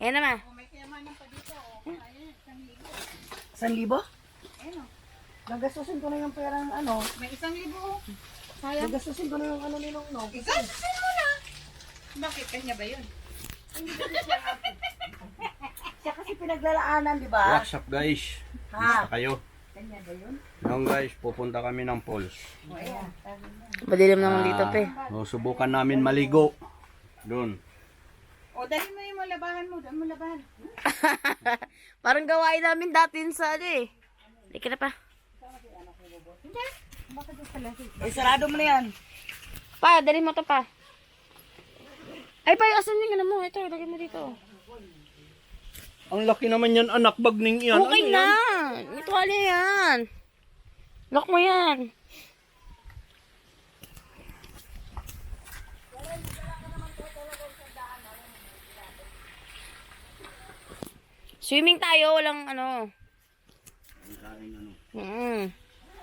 Ayan naman. May kayamanan pa dito. Ayun, 1,000. 1,000? Ayun o. Nagastusin ko na yung perang ano. May 1,000 o. Sayang. Nagastusin ko na yung ano ni Nong. Igastusin mo na. Bakit? Kanya ba yun? Siya kasi pinaglalaanan, di ba? What's up guys? Ha? Basta kayo. Kanya ba yun? Ngayon guys, pupunta kami ng falls. O, ayan. Madilim naman dito, pe. Subukan namin maligo. Doon. O, dali mo yung malabahan mo. Dali mo labahan. Parang gawain namin dati sa ano eh. Hindi ka na pa. Hindi. Bakit yung palagi? Eh, sarado mo na yan. Pa, dali mo to pa. Ay, pa, asan yung ano mo? Ito, lagay mo dito. Ang laki naman yan anak, bagning yan. Okay Ano na. yan? Ito ano yan. Lock mo yan. Swimming tayo, walang ano.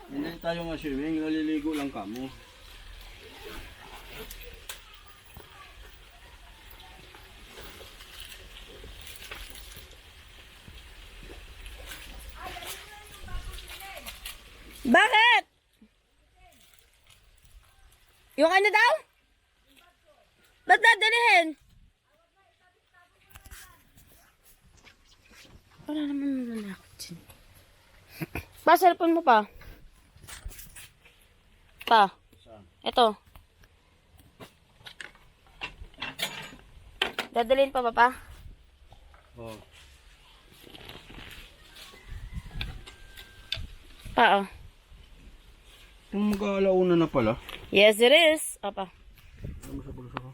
Hindi tayo nga swimming, naliligo lang kamo. Bakit? Yung ano daw? Ba't dadalhin? Wala naman lalakad dyan. Pa, cellphone mo pa. Pa. Ito. Dadalhin pa, papa? Oh. Pa, oh. Ang mag-aalauna na pala. Yes, it is. Apa. Ano sa bulsa ko?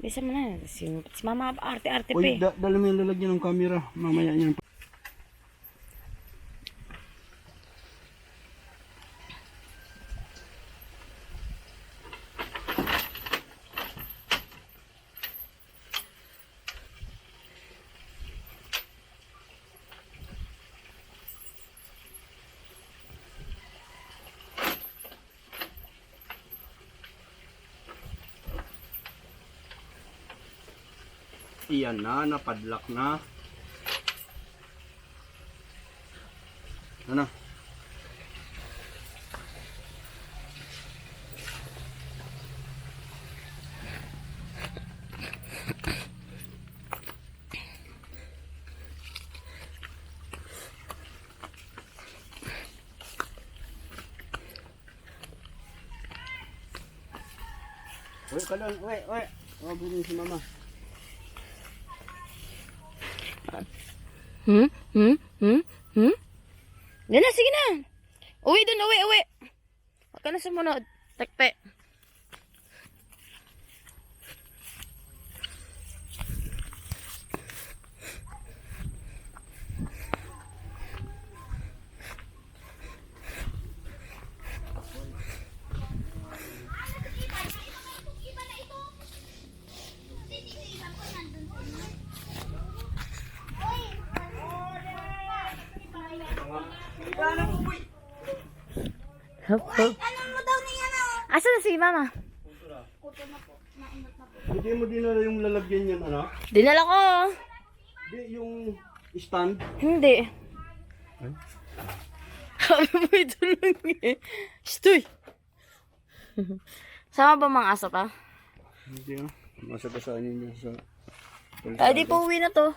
Bisa mo na. Si mama, arte-arte pa Uy, eh. dala mo yung lalagyan ng camera. Mamaya yan. Iyan na, napadlock na. Ano? Uy, kalon, uy. Bilhin si mama. Yan na, sige na. Uwi dun, uwi. Huwag ka na sumunod. Tekpe. Hop, hop. Asa na si mama? Hindi mo dinala yung lalagyan yan, ano? Dinala ko. Di, yung stand. Hindi. Ay? Sabi mo ito lang eh. Stoy. Sama ba mga aso pa? Hindi ah. Masagasaan niyo sa... Ay, di pa uwi na to.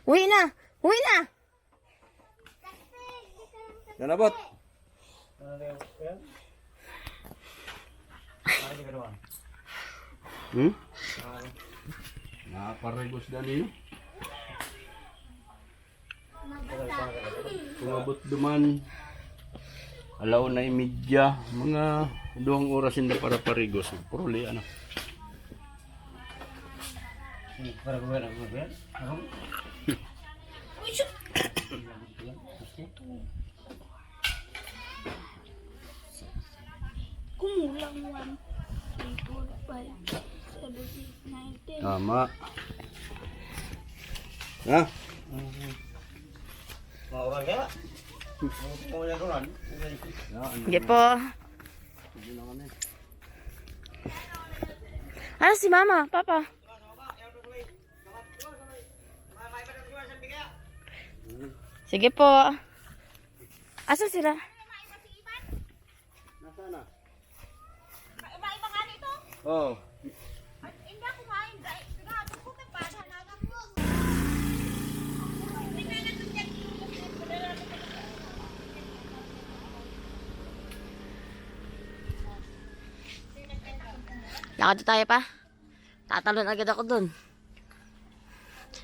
Uwi na. Uwi na. Yan abot. Nakaparigos na niyo. Kung abot duman, alaw na imidya, mga 2 oras hindi para parigos. Pruli, ano? Kumulang 1, 3, 4, 5, 7, 8, 9, 10. Tama. Ha? Maurang kaya? Kung yan ron, Sige po. Ah, si mama, papa. Sige po. Asa sila? Nasaan na? Iba-iba nga dito. Oo. Hindi ako kumain. Sigurado ko kay Pada. Lakad tayo pa. Tatalon agad ako dun.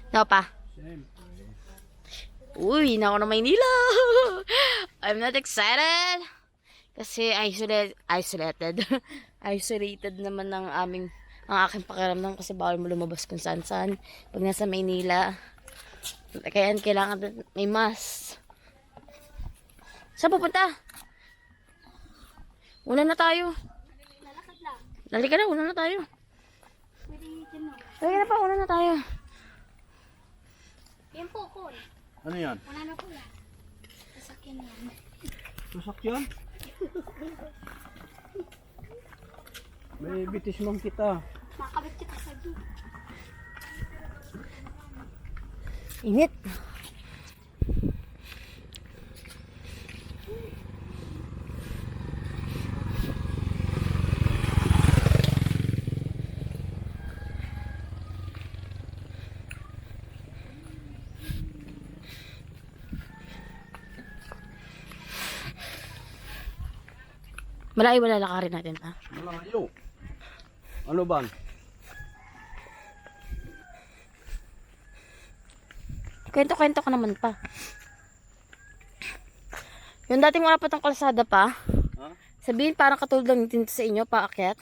No pa. Uy, na ako na Maynila. I'm not excited. Kasi isolated naman ng ang aking pakiramdam kasi bawal mo lumabas kung saan-saan. Pag nasa Maynila. Kaya kailangan may mask. Saan pupunta? Una na tayo. Lalakad lang. Dali ka na, una na tayo. Pwede dyan no. Dali ka na pa, una na tayo. Yan po, Col. Ano yan? Wala na po yan. Sasakyan yan. Sasakyan? May bitis mong kita. Makakabit kita sa gym. Init. Malayo ba lalakarin natin pa? Malayo. Ano ba? Kwento-kwento ka naman pa. Yung dating wala pa tong kalsada pa, Ha? sabihin parang katulad ng dito sa inyo, paakyat.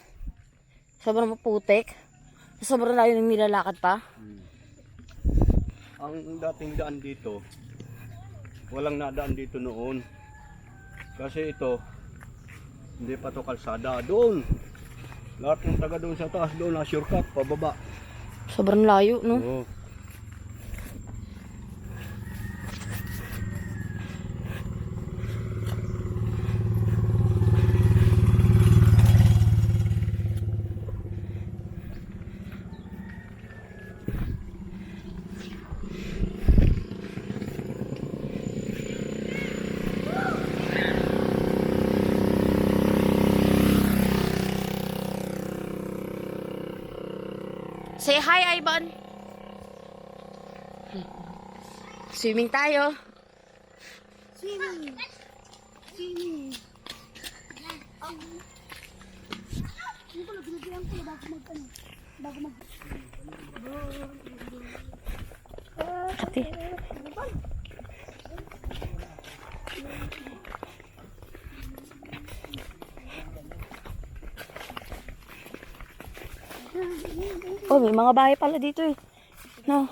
Sobrang maputik. Sobrang layo ng nilalakad pa. Ang dating daan dito, walang nadaan dito noon. Kasi ito, hindi pa to kalsada. Doon. Lahat ng taga doon sa taas, doon na shortcut, pababa. Sobrang layo, no? Oo. Say hi, Ivan. Swimming tayo. Swimming. Swimming. Ano ko lang, binigyan ko bago mag. Ate. Oh, may mga bahay pala dito eh. No.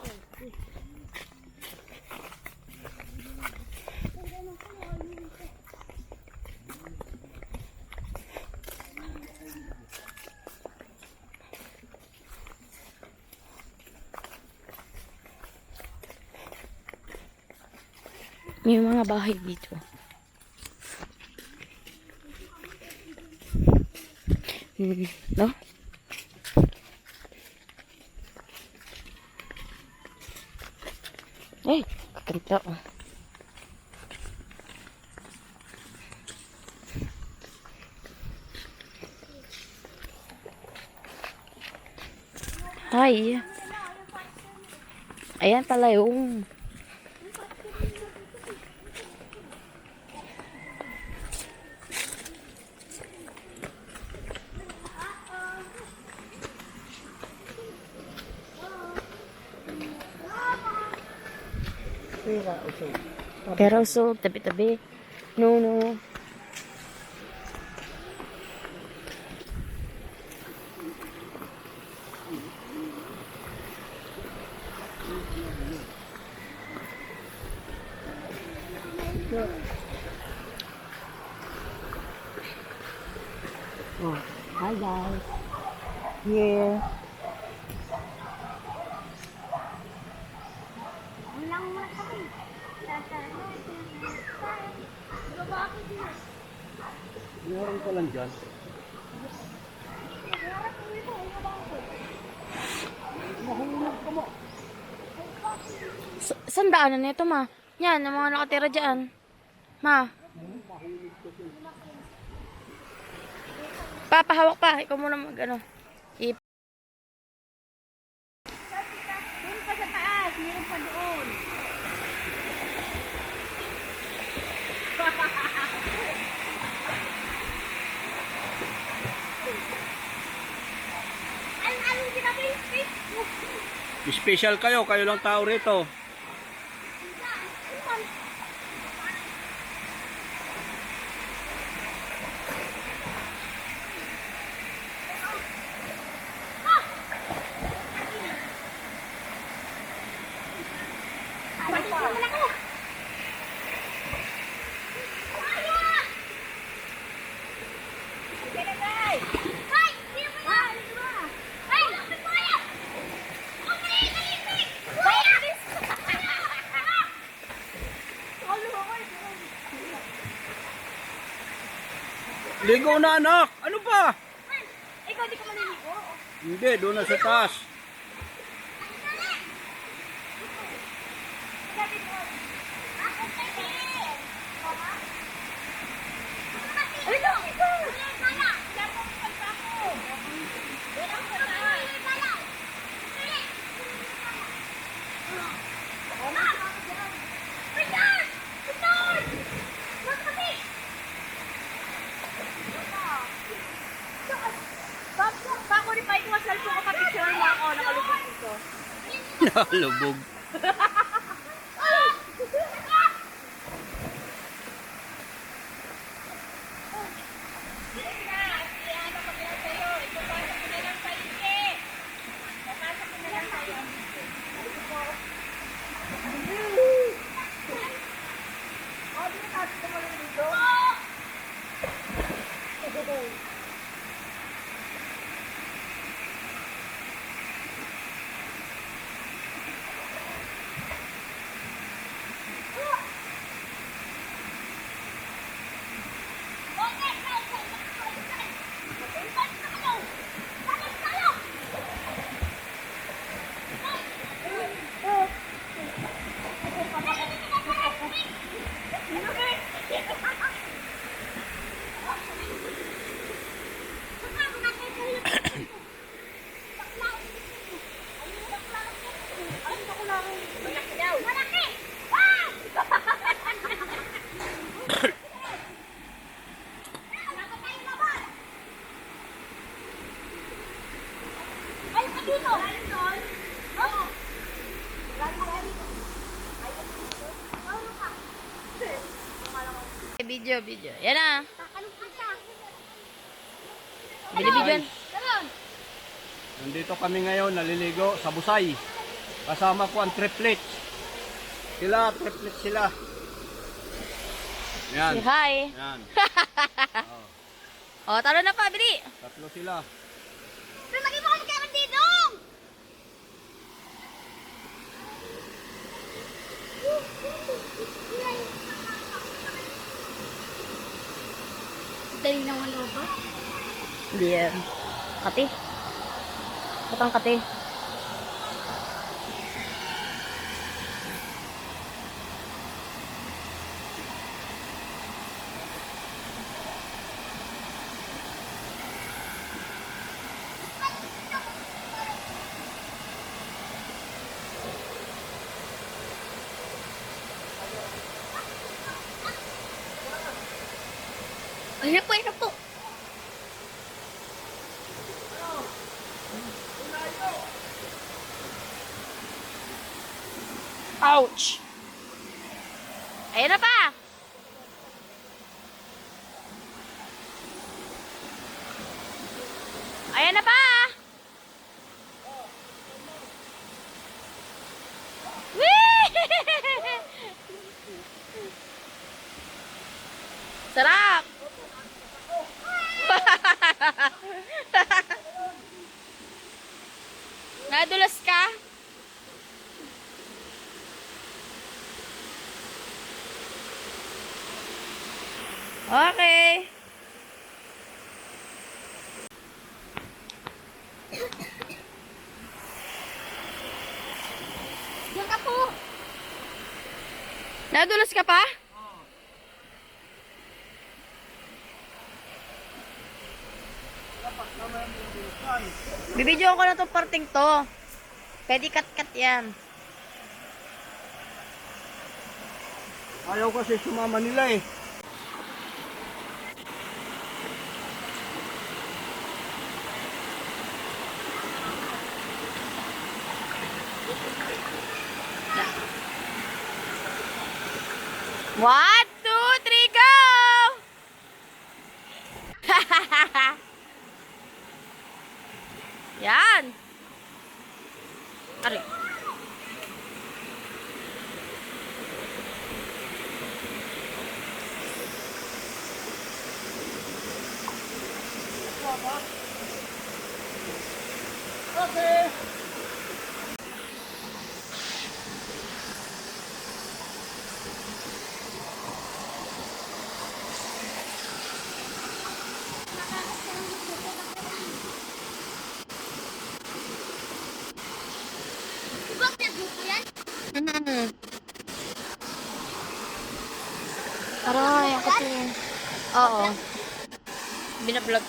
May mga bahay dito. No? Ay, kakanta oh. Hi. Ayan pala yung Pero so, tabi-tabi. No, no. Oh, hi guys. Here. Walang masakit. Meron ka lang dyan. Saan daanan nito, ma? Yan, ang mga nakatira dyan. Ma. Papahawak pa. Ikaw muna mag, ano. Doon pa sa taas, meron pa doon. Anong sinabi? Special kayo, kayo lang tao rito. Ligo na anak! Ano pa? Ikaw di ka maliligo. Hindi, doon na sa taas. Bako ni pa ito wasal ko kapicture mo ako nakalubog dito. Nalubog. Video. Yan na. Binibidyan. Nandito kami ngayon, naliligo sa Busay. Kasama ko ang triplets. Triplets sila. Yan. Say hi. Yan. O, talo na pa, bili. Tatlo sila. Lagi mo kami kaman didong! Dali na wala ba? Hindi yan. Kati. Batang kati. Ano po? Ouch! Ayan na pa! Ayan na pa! Whee! Sarap! Nadulas ka? Okay. Yung ako. Nadulas ka pa? Bibidyoan ko na itong parting to. Pwede cut-cut yan. Ayaw kasi sumama nila eh. One, two, three, go! Yan. Ari. Diba pinag-vlog ko yan? Aray, ang kasi. Oo. Binablog.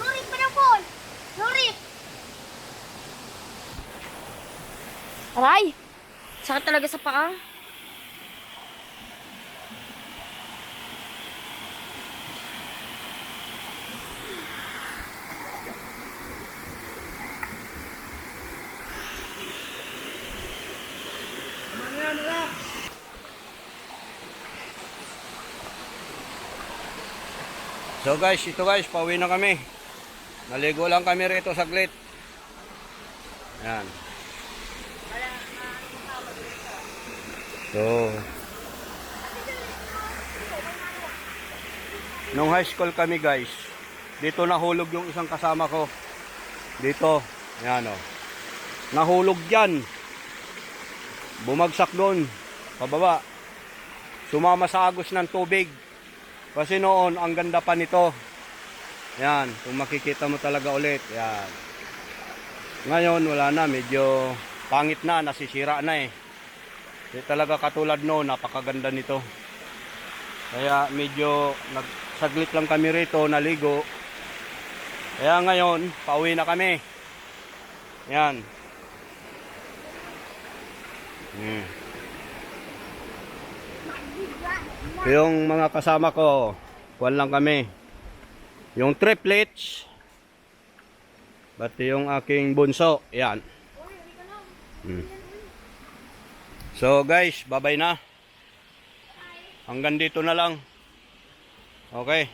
Rory pa ng ball! Rory! Aray! Sakit talaga sa paa. So guys, ito guys, pauwi na kami. Naligo lang kami rito saglit. Yan. So, nung high school kami guys, dito nahulog yung isang kasama ko. Dito, yan o. Nahulog dyan. Bumagsak doon, pababa. Sumama sa agos ng tubig. Kasi noon, ang ganda pa nito. Yan, kung makikita mo talaga ulit. Yan. Ngayon, wala na. Medyo pangit na, nasisira na eh. Hindi talaga katulad noon, napakaganda nito. Kaya medyo nagsaglit lang kami rito, naligo. Kaya ngayon, pauwi na kami. Yan. Yung mga kasama ko, kuwan lang kami. Yung triplets, pati yung aking bunso, yan. So guys, bye-bye na. Hanggang dito na lang. Okay.